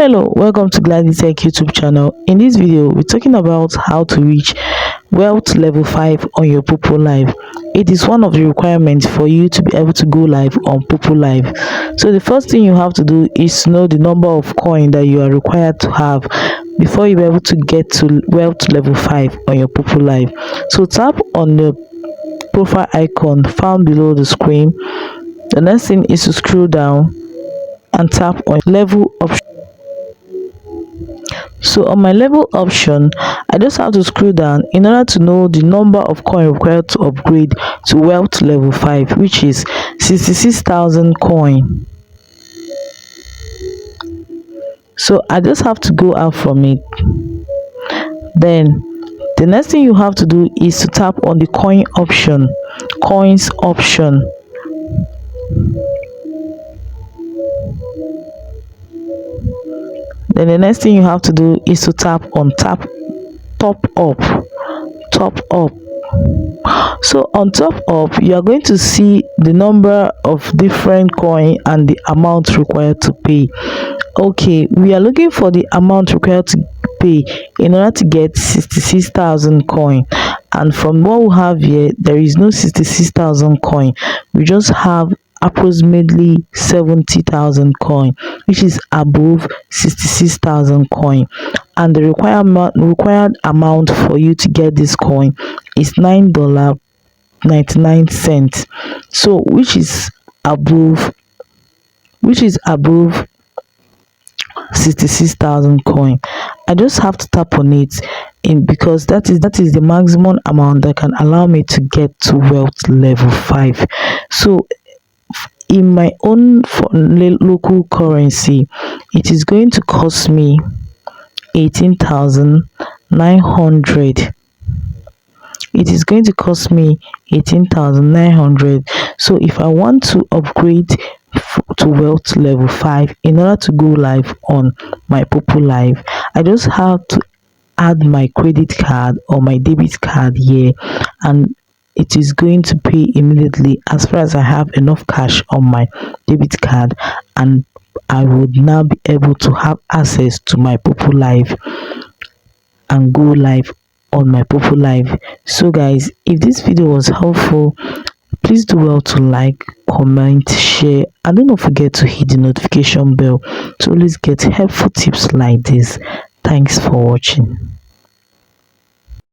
Hello, welcome to Gladys Tech YouTube channel. In this video, we're talking about how to reach wealth level 5 on your Poppo Live. It is one of the requirements for you to be able to go live on Poppo Live. So the first thing you have to do is know the number of coin that you are required to have before you be able to get to wealth level 5 on your Poppo Live. So tap on the profile icon found below the screen. The next thing is to scroll down and tap on level option. So on my level option, I just have to scroll down in order to know the number of coin required to upgrade to wealth level 5, which is 66,000 coin. So I just have to go out from it. Then the next thing you have to do is to tap on the coins option. Then the next thing you have to do is to tap on top up. So on top up, you are going to see the number of different coin and the amount required to pay. Okay, we are looking for the amount required to pay in order to get 66,000 coin, and from what we have here, there is no 66,000 coin. We just have approximately 70,000 coin, which is above 66,000 coin, and the required amount for you to get this coin is $9.99. So which is above 66,000 coin. I just have to tap on it because that is the maximum amount that can allow me to get to wealth level 5. So in my own local currency, it is going to cost me 18,900. It is going to cost me 18,900. So if I want to upgrade to wealth level 5 in order to go live on my Poppo Live, I just have to add my credit card or my debit card here, and it is going to pay immediately as far as I have enough cash on my debit card, and I would now be able to have access to my Poppo Live and go live on my Poppo Live. So guys, if this video was helpful, please do well to like, comment, share, and do not forget to hit the notification bell to always get helpful tips like this. Thanks for watching.